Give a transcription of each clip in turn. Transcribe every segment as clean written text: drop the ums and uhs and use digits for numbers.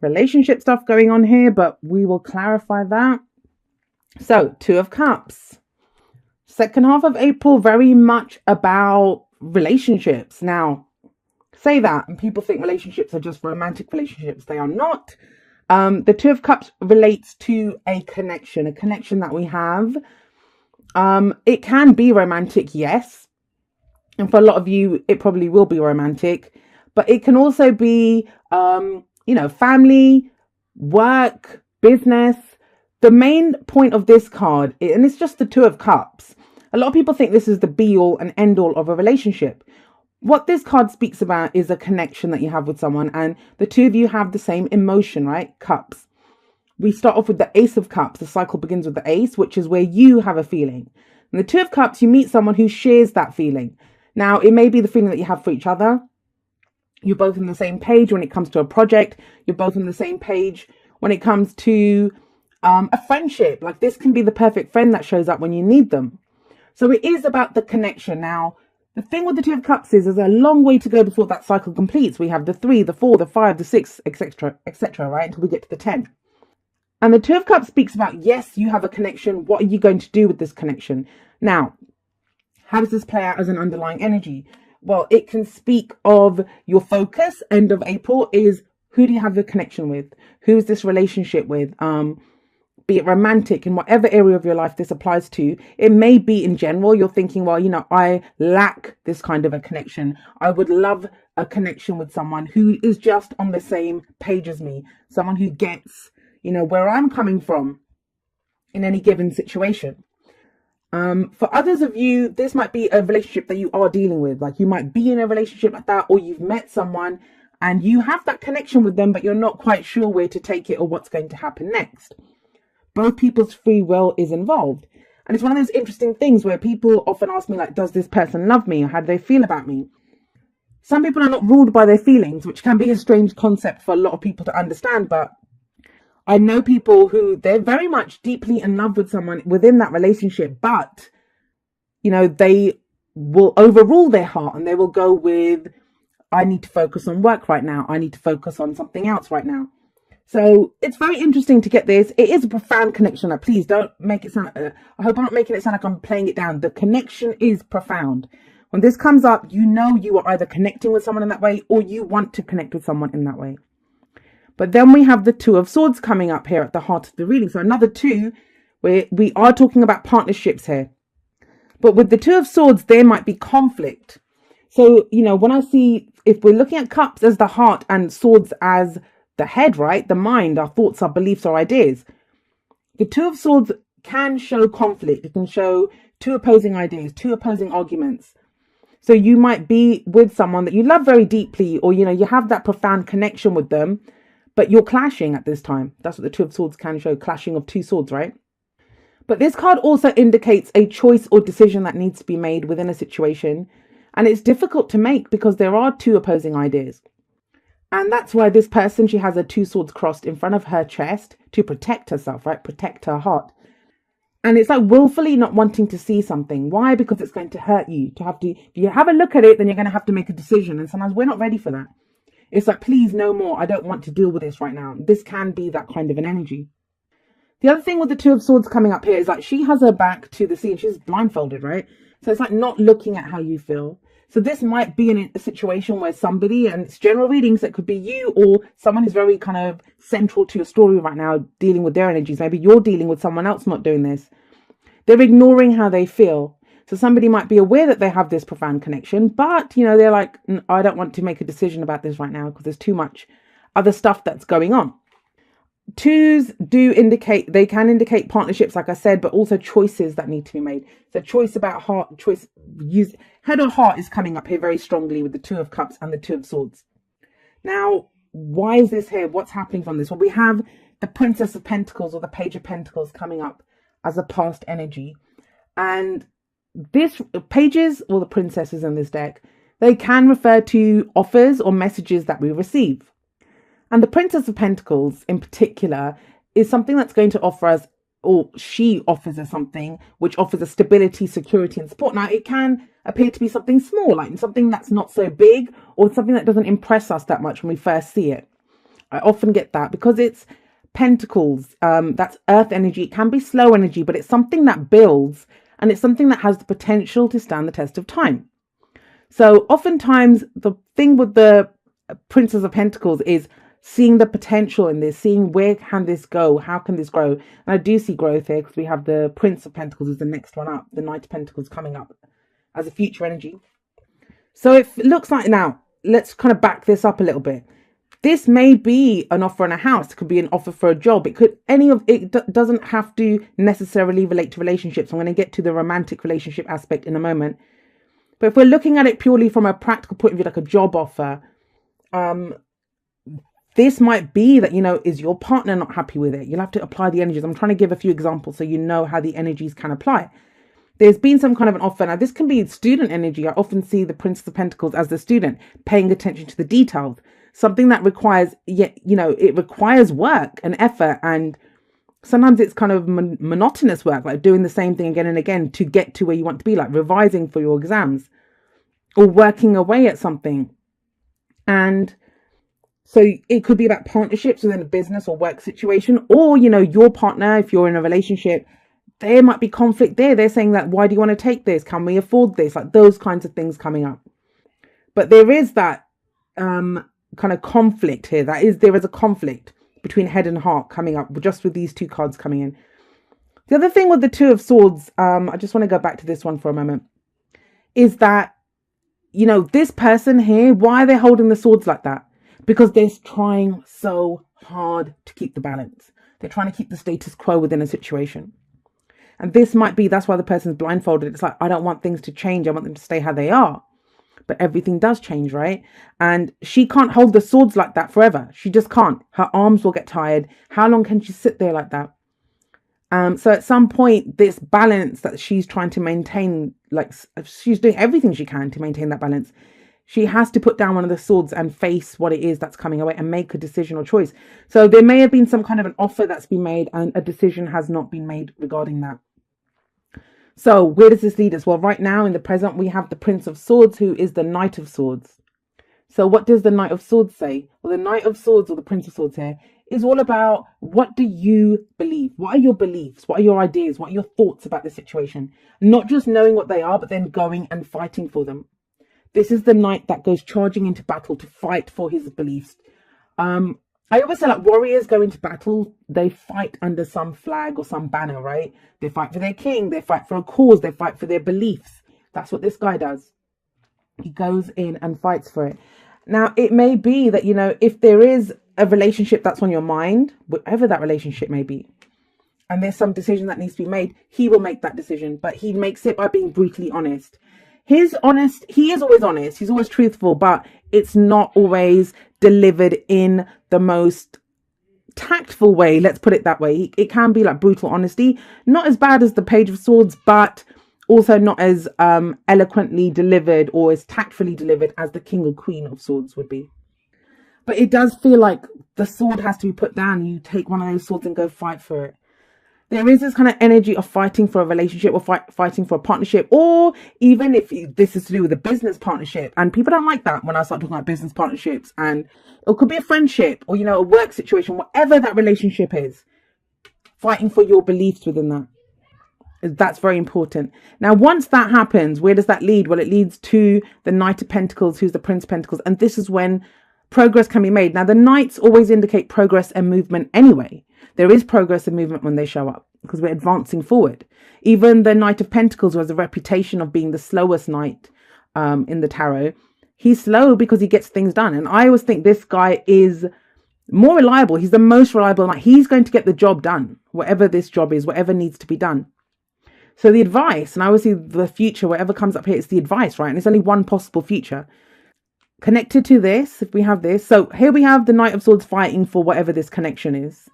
relationship stuff going on here, but we will clarify that. So, Two of Cups. Second half of April, very much about relationships. Now, say that, and people think relationships are just romantic relationships. They are not. The Two of Cups relates to a connection that we have. It can be romantic, yes. And for a lot of you, it probably will be romantic. But it can also be, family, work, business. The main point of this card, and it's just the Two of Cups. A lot of people think this is the be-all and end-all of a relationship. What this card speaks about is a connection that you have with someone, and the two of you have the same emotion, right? Cups. We start off with the Ace of Cups. The cycle begins with the Ace, which is where you have a feeling. And the Two of Cups, you meet someone who shares that feeling. Now, it may be the feeling that you have for each other. You're both on the same page when it comes to a project. You're both on the same page when it comes to a friendship. Like, this can be the perfect friend that shows up when you need them. So it is about the connection. Now, the thing with the Two of Cups is there's a long way to go before that cycle completes. We have the 3, the 4, the 5, the 6, etc., right, until we get to the 10. And the Two of Cups speaks about, yes, you have a connection. What are you going to do with this connection? Now, how does this play out as an underlying energy? Well, it can speak of your focus. End of April is, who do you have a connection with? Who is this relationship with? Be it romantic, in whatever area of your life this applies to. It may be in general, you're thinking, well, I lack this kind of a connection. I would love a connection with someone who is just on the same page as me. Someone who gets, where I'm coming from in any given situation. For others of you, this might be a relationship that you are dealing with. Like, you might be in a relationship like that, or you've met someone and you have that connection with them, but you're not quite sure where to take it or what's going to happen next. Both people's free will is involved. And it's one of those interesting things where people often ask me, like, does this person love me? Or how do they feel about me? Some people are not ruled by their feelings, which can be a strange concept for a lot of people to understand, but I know people who they're very much deeply in love with someone within that relationship, but, they will overrule their heart and they will go with, I need to focus on work right now. I need to focus on something else right now. So it's very interesting to get this. It is a profound connection. Like, please don't make it sound, I hope I'm not making it sound like I'm playing it down. The connection is profound. When this comes up, you are either connecting with someone in that way or you want to connect with someone in that way. But then we have the Two of Swords coming up here at the heart of the reading. So another 2, where we are talking about partnerships here. But with the Two of Swords, there might be conflict. So, when I see, if we're looking at cups as the heart and swords as the head, right? The mind, our thoughts, our beliefs, our ideas. The Two of Swords can show conflict. It can show 2 opposing ideas, 2 opposing arguments. So you might be with someone that you love very deeply, or, you have that profound connection with them, but you're clashing at this time. That's what the Two of Swords can show, clashing of 2 swords, right? But this card also indicates a choice or decision that needs to be made within a situation. And it's difficult to make because there are 2 opposing ideas. And that's why this person, she has her 2 swords crossed in front of her chest to protect herself, right? Protect her heart. And it's like willfully not wanting to see something. Why? Because it's going to hurt you to have to, if you have a look at it, then you're going to have to make a decision. And sometimes we're not ready for that. It's like, please, no more. I don't want to deal with this right now. This can be that kind of an energy. The other thing with the Two of Swords coming up here is like she has her back to the scene. She's blindfolded, right? So it's like not looking at how you feel. So this might be in a situation where somebody, and it's general readings, that could be you or someone who's very kind of central to your story right now, dealing with their energies. Maybe you're dealing with someone else not doing this. They're ignoring how they feel. So somebody might be aware that they have this profound connection, but, they're like, I don't want to make a decision about this right now because there's too much other stuff that's going on. 2s they can indicate partnerships, like I said, but also choices that need to be made. So choice about heart, head or heart is coming up here very strongly with the 2 of Cups and the 2 of Swords. Now, why is this here? What's happening from this? Well, we have the Princess of Pentacles or the Page of Pentacles coming up as a past energy. And this pages, or the princesses in this deck, they can refer to offers or messages that we receive. And the Princess of Pentacles in particular is something that's going to offer us, or she offers us something which offers us stability, security and support. Now, it can appear to be something small, like something that's not so big or something that doesn't impress us that much when we first see it. I often get that because it's pentacles. That's earth energy. It can be slow energy, but it's something that builds, and it's something that has the potential to stand the test of time. So oftentimes the thing with the Princess of Pentacles is seeing the potential in this, seeing where can this go, how can this grow. And I do see growth here because we have the Prince of Pentacles is the next one up, the Knight of Pentacles coming up as a future energy. So it looks like, now let's kind of back this up a little bit. This may be an offer on a house. It could be an offer for a job. It could, any of it doesn't have to necessarily relate to relationships. I'm going to get to the romantic relationship aspect in a moment. But if we're looking at it purely from a practical point of view, like a job offer, this might be that, you know, is your partner not happy with it? You'll have to apply the energies. I'm trying to give a few examples so you know how the energies can apply. There's been some kind of an offer. Now, this can be student energy. I often see the Princess of Pentacles as the student, paying attention to the details. Something that requires, you know, it requires work and effort. And sometimes it's kind of monotonous work, like doing the same thing again and again to get to where you want to be, like revising for your exams or working away at something. And so it could be about partnerships within a business or work situation, or, you know, your partner, if you're in a relationship, there might be conflict there. They're saying that, why do you want to take this? Can we afford this? Like those kinds of things coming up. But there is that kind of conflict here. There is a conflict between head and heart coming up just with these two cards coming in. The other thing with the Two of Swords, I just want to go back to this one for a moment, is that, you know, this person here, why are they holding the swords like that? Because they're trying so hard to keep the balance. They're trying to keep the status quo within a situation. And this might be, that's why the person's blindfolded. It's like, I don't want things to change. I want them to stay how they are. But everything does change, right? And she can't hold the swords like that forever. She just can't. Her arms will get tired. How long can she sit there like that? So at some point, this balance that she's trying to maintain, like she's doing everything she can to maintain that balance, she has to put down one of the swords and face what it is that's coming away and make a decision or choice. So there may have been some kind of an offer that's been made and a decision has not been made regarding that. So where does this lead us? Well, right now in the present, we have the Prince of Swords, who is the Knight of Swords. So what does the Knight of Swords say? Well, the Knight of Swords, or the Prince of Swords here, is all about, what do you believe? What are your beliefs? What are your ideas? What are your thoughts about the situation? Not just knowing what they are, but then going and fighting for them. This is the knight that goes charging into battle to fight for his beliefs. I always say, like, warriors go into battle, they fight under some flag or some banner, right? They fight for their king, they fight for a cause, they fight for their beliefs. That's what this guy does. He goes in and fights for it. Now, it may be that, you know, if there is a relationship that's on your mind, whatever that relationship may be, and there's some decision that needs to be made, he will make that decision, but he makes it by being brutally honest. He is always honest, he's always truthful, but it's not always delivered in the most tactful way, let's put it that way. It can be like brutal honesty, not as bad as the Page of Swords, but also not as eloquently delivered or as tactfully delivered as the King or Queen of Swords would be. But it does feel like the sword has to be put down. You take one of those swords and go fight for it. There is this kind of energy of fighting for a relationship, or fighting for a partnership, or even if this is to do with a business partnership. And people don't like that when I start talking about business partnerships. And it could be a friendship or, you know, a work situation, whatever that relationship is. Fighting for your beliefs within that. That's very important. Now, once that happens, where does that lead? Well, it leads to the Knight of Pentacles, who's the Prince of Pentacles. And this is when progress can be made. Now, the knights always indicate progress and movement anyway. There is progress and movement when they show up because we're advancing forward. Even the Knight of Pentacles, who has a reputation of being the slowest knight in the tarot, he's slow because he gets things done. And I always think this guy is more reliable. He's the most reliable knight. He's going to get the job done, whatever this job is, whatever needs to be done. So the advice, and I always see the future, whatever comes up here, it's the advice, right? And it's only one possible future. Connected to this, if we have this. So here we have the Knight of Swords fighting for whatever this connection is.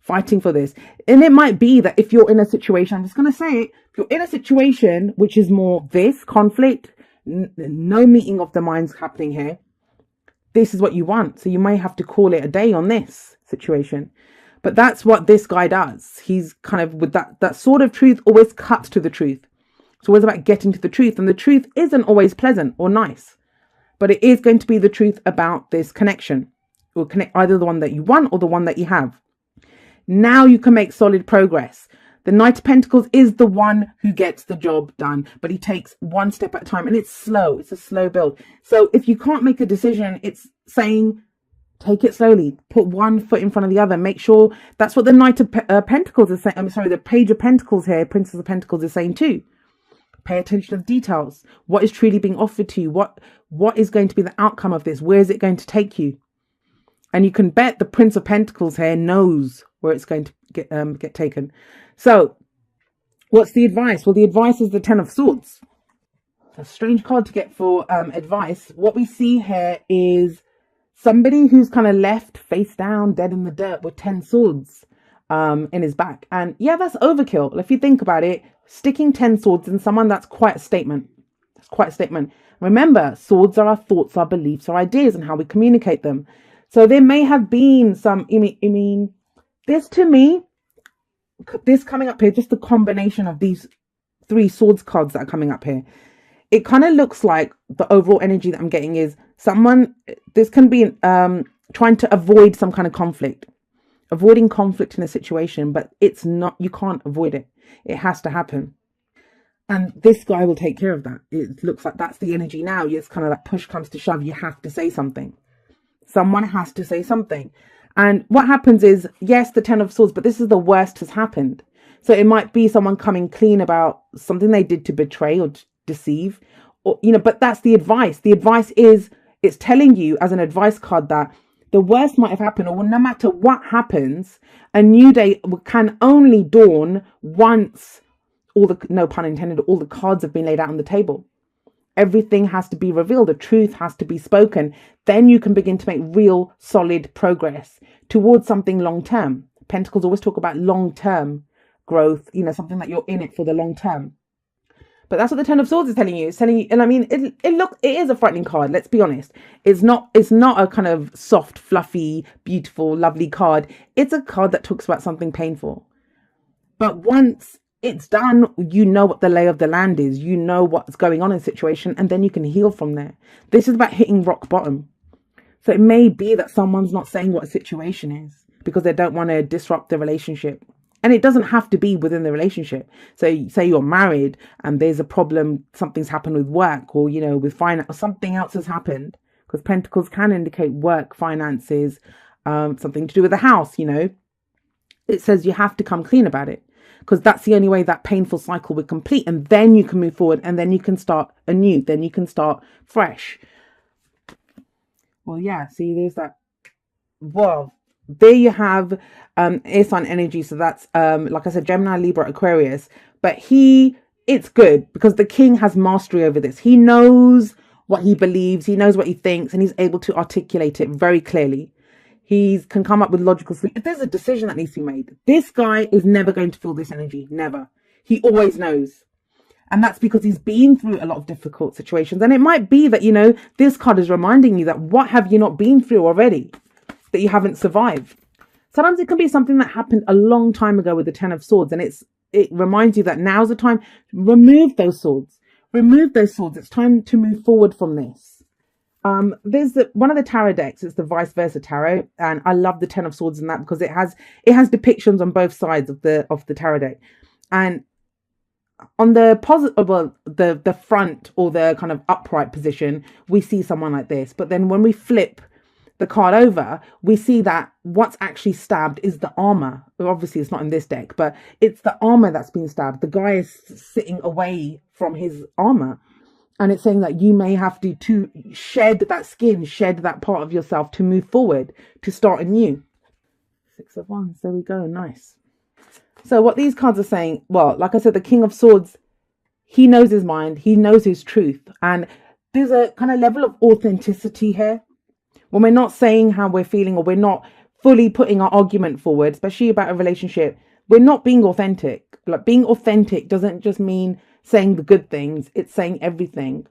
Fighting for this. And it might be that if you're in a situation, I'm just going to say it, if you're in a situation which is more this conflict, no meeting of the minds happening here, this is what you want. So you may have to call it a day on this situation. But that's what this guy does. He's kind of with that sword of truth always cuts to the truth. It's always about getting to the truth. And the truth isn't always pleasant or nice. But it is going to be the truth about this connection will connect either the one that you want or the one that you have. Now you can make solid progress. The Knight of Pentacles is the one who gets the job done, but he takes one step at a time, and it's slow. It's a slow build. So if you can't make a decision, it's saying, take it slowly. Put one foot in front of the other. Make sure that's what the Knight of Pentacles is saying. I'm sorry, the Page of Pentacles here, Princess of Pentacles is saying too. Pay attention to the details. What is truly being offered to you? What is going to be the outcome of this? Where is it going to take you? And you can bet the Prince of Pentacles here knows where it's going to get taken. So what's the advice? Well, the advice is the Ten of Swords. A strange card to get for advice. What we see here is somebody who's kind of left face down, dead in the dirt with 10 swords in his back. And yeah, that's overkill. If you think about it, sticking 10 swords in someone, that's quite a statement. That's quite a statement. Remember, swords are our thoughts, our beliefs, our ideas, and how we communicate them. So there may have been some, this to me, this coming up here, just the combination of these 3 swords cards that are coming up here, it kind of looks like the overall energy that I'm getting is someone, this can be trying to avoid some kind of conflict, avoiding conflict in a situation, but it's not, you can't avoid it. It has to happen. And this guy will take care of that. It looks like that's the energy now. It's kind of like push comes to shove. You have to say something. Someone has to say something. And what happens is, yes, the 10 of Swords, but this is the worst has happened. So it might be someone coming clean about something they did to betray or deceive, or, but that's the advice. The advice is, it's telling you as an advice card that the worst might have happened, or no matter what happens, a new day can only dawn once all the, no pun intended, all the cards have been laid out on the table. Everything has to be revealed. The truth has to be spoken. Then you can begin to make real solid progress towards something long term. Pentacles always talk about long term growth, something that you're in it for the long term. But that's what the 10 of Swords is telling you. It's telling you, and I mean, it is a frightening card. Let's be honest. It's not a kind of soft, fluffy, beautiful, lovely card. It's a card that talks about something painful. But once it's done, you know what the lay of the land is. You know what's going on in the situation, and then you can heal from there. This is about hitting rock bottom. So it may be that someone's not saying what a situation is because they don't want to disrupt the relationship. And it doesn't have to be within the relationship. So say you're married and there's a problem, something's happened with work or, with finance, or something else has happened, because Pentacles can indicate work, finances, something to do with the house, It says you have to come clean about it, because that's the only way that painful cycle will complete. And then you can move forward, and then you can start anew. Then you can start fresh. Well, yeah, see, there's that. Well, there you have air sign energy. So that's, like I said, Gemini, Libra, Aquarius. But it's good because the king has mastery over this. He knows what he believes. He knows what he thinks, and he's able to articulate it very clearly. He can come up with logical solutions. If there's a decision that needs to be made, this guy is never going to feel this energy. Never. He always knows. And that's because he's been through a lot of difficult situations. And it might be that, this card is reminding you that what have you not been through already that you haven't survived? Sometimes it can be something that happened a long time ago with the 10 of Swords. And it reminds you that now's the time. Remove those swords. Remove those swords. It's time to move forward from this. There's one of the tarot decks. It's the Vice Versa Tarot, and I love the 10 of Swords in that because it has depictions on both sides of the tarot deck. And on the positive, well, the front or the kind of upright position, we see someone like this. But then when we flip the card over, we see that what's actually stabbed is the armor. Obviously, it's not in this deck, but it's the armor that's been stabbed. The guy is sitting away from his armor. And it's saying that you may have to shed that skin, shed that part of yourself to move forward, to start anew. 6 of Wands, there we go, nice. So what these cards are saying, well, like I said, the King of Swords, he knows his mind, he knows his truth. And there's a kind of level of authenticity here. When we're not saying how we're feeling, or we're not fully putting our argument forward, especially about a relationship, we're not being authentic. Like, being authentic doesn't just mean saying the good things, it's saying everything.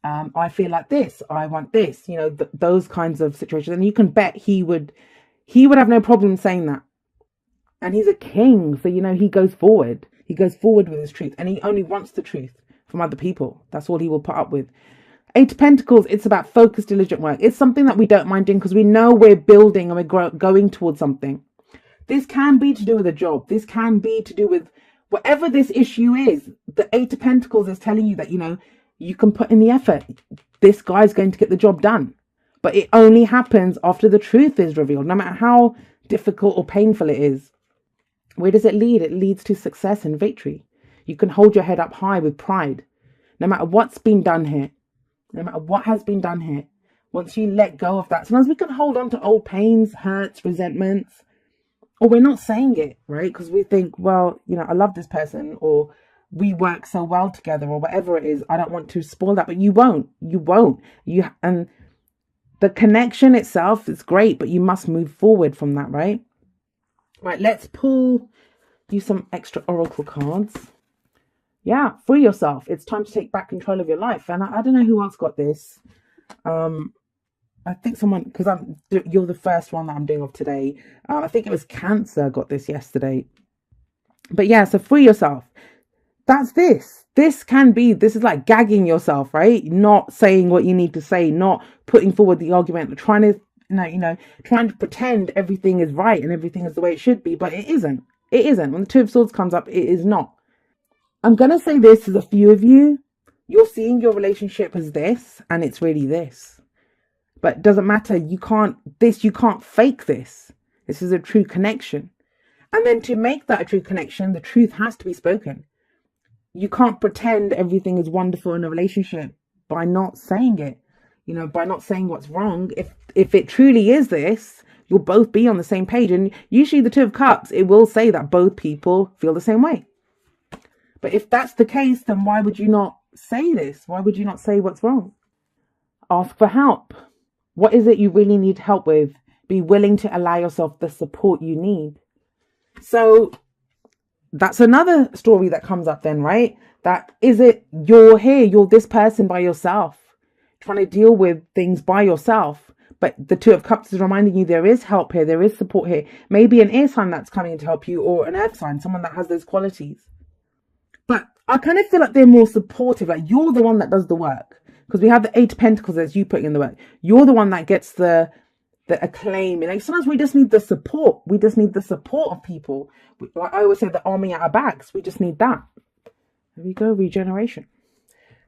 I feel like this, I want this, those kinds of situations. And you can bet he would have no problem saying that. And he's a king, so he goes forward with his truth, and he only wants the truth from other people. That's all he will put up with. Eight of Pentacles, it's about focused, diligent work. It's something that we don't mind doing because we know we're building and we're going towards something. This can be to do with a job. This can be to do with whatever this issue is. The Eight of Pentacles is telling you that, you know, you can put in the effort. This guy's going to get the job done. But it only happens after the truth is revealed, no matter how difficult or painful it is. Where does it lead? It leads to success and victory. You can hold your head up high with pride. No matter what's been done here, no matter what has been done here, once you let go of that, sometimes we can hold on to old pains, hurts, resentments, or we're not saying it, right? Because we think, well, you know, I love this person, or we work so well together, or whatever it is. I don't want to spoil that, but you won't. And the connection itself is great, but you must move forward from that, right? Right, let's use some extra oracle cards. Yeah, free yourself. It's time to take back control of your life. And I don't know who else got this. I think someone, because you're the first one that I'm doing of today. I think it was Cancer got this yesterday. But yeah, so free yourself. That's this. This is like gagging yourself, right? Not saying what you need to say, not putting forward the argument, trying to pretend everything is right and everything is the way it should be, but it isn't. It isn't. When the Two of Swords comes up, it is not. I'm going to say this as a few of you. You're seeing your relationship as this, and it's really this. But it doesn't matter. You can't fake this. This is a true connection. And then to make that a true connection, the truth has to be spoken. You can't pretend everything is wonderful in a relationship by not saying it. You know, by not saying what's wrong. If it truly is this, you'll both be on the same page. And usually the Two of Cups, it will say that both people feel the same way. But if that's the case, then why would you not say this? Why would you not say what's wrong? Ask for help. What is it you really need help with? Be willing to allow yourself the support you need. So that's another story that comes up then, right? That is it, you're here, you're this person by yourself, trying to deal with things by yourself. But the Two of Cups is reminding you there is help here, there is support here. Maybe an air sign that's coming to help you, or an earth sign, someone that has those qualities. But I kind of feel like they're more supportive, like you're the one that does the work. Because we have the Eight of Pentacles as you putting in the work. You're the one that gets the acclaim. You know, sometimes we just need the support. We just need the support of people. Like I always say, the army at our backs. We just need that. There we go, regeneration.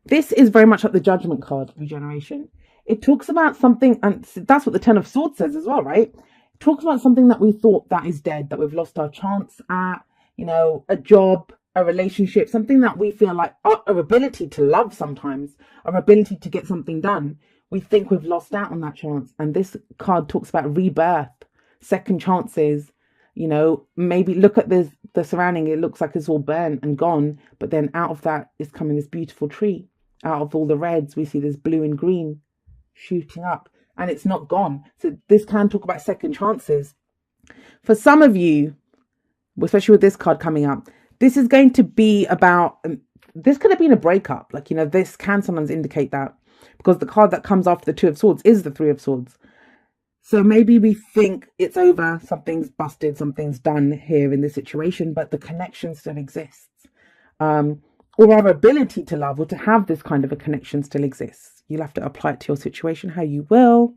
This is very much like the Judgment card, regeneration. It talks about something, and that's what the Ten of Swords says as well, right? It talks about something that we thought that is dead, that we've lost our chance at, you know, a job, a relationship, something that we feel like our ability to love sometimes, our ability to get something done. We think we've lost out on that chance. And this card talks about rebirth, second chances. You know, maybe look at the surrounding. It looks like it's all burnt and gone. But then out of that is coming this beautiful tree. Out of all the reds, we see this blue and green shooting up. And it's not gone. So this can talk about second chances. For some of you, especially with this card coming up, this is going to be about, this could have been a breakup. Like, you know, this can sometimes indicate that. Because the card that comes after the Two of Swords is the Three of Swords. So maybe we think it's over, something's busted, something's done here in this situation, but the connection still exists. Or our ability to love or to have this kind of a connection still exists. You'll have to apply it to your situation how you will.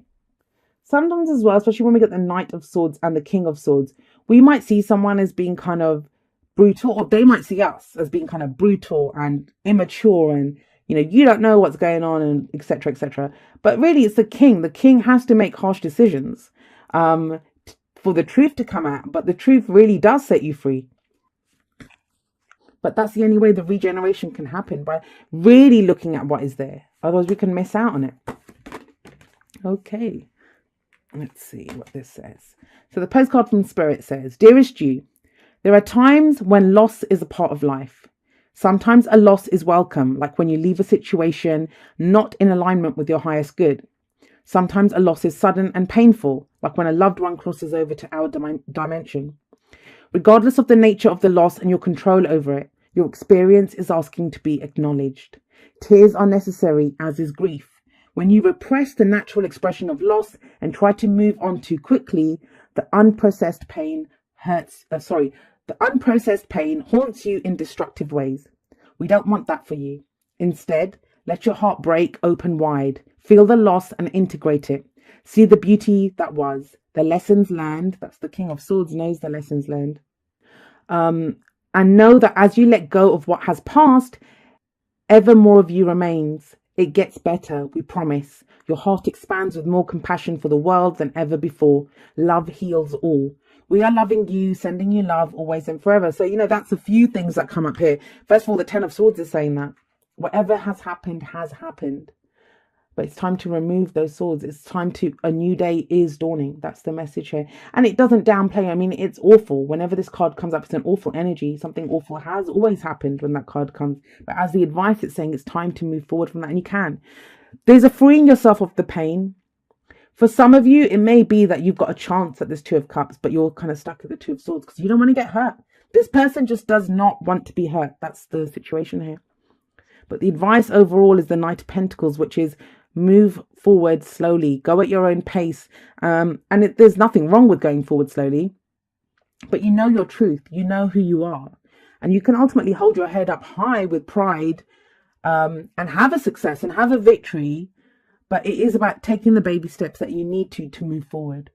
Sometimes as well, especially when we get the Knight of Swords and the King of Swords, we might see someone as being kind of brutal, or they might see us as being kind of brutal and immature, and you know, you don't know what's going on, and etc., etc. But really, it's the king. The king has to make harsh decisions for the truth to come out. But the truth really does set you free. But that's the only way the regeneration can happen, by really looking at what is there. Otherwise, we can miss out on it. Okay, let's see what this says. So the postcard from Spirit says, "Dearest you, there are times when loss is a part of life. Sometimes a loss is welcome, like when you leave a situation not in alignment with your highest good. Sometimes a loss is sudden and painful, like when a loved one crosses over to our dimension. Regardless of the nature of the loss and your control over it, your experience is asking to be acknowledged. Tears are necessary, as is grief. When you repress the natural expression of loss and try to move on too quickly, the unprocessed pain haunts you in destructive ways. We don't want that for you. Instead, Let your heart break open wide. Feel the loss and integrate it. See the beauty that was. The lessons learned. That's the King of Swords knows the lessons learned. And know that as you let go of what has passed, ever more of you remains. It gets better, we promise. Your heart expands with more compassion for the world than ever before. Love heals all. We are loving you, sending you love always and forever. So, that's a few things that come up here. First of all, the Ten of Swords is saying that whatever has happened has happened. But it's time to remove those swords. It's time a new day is dawning. That's the message here. And it doesn't downplay. I mean, it's awful. Whenever this card comes up, it's an awful energy. Something awful has always happened when that card comes. But as the advice, it's saying it's time to move forward from that. And you can. There's a freeing yourself of the pain. For some of you, it may be that you've got a chance at this Two of Cups, but you're kind of stuck at the Two of Swords because you don't want to get hurt. This person just does not want to be hurt. That's the situation here. But the advice overall is the Knight of Pentacles, which is move forward slowly, go at your own pace. There's nothing wrong with going forward slowly, but you know your truth, you know who you are, and you can ultimately hold your head up high with pride and have a success and have a victory. But it is about taking the baby steps that you need to move forward.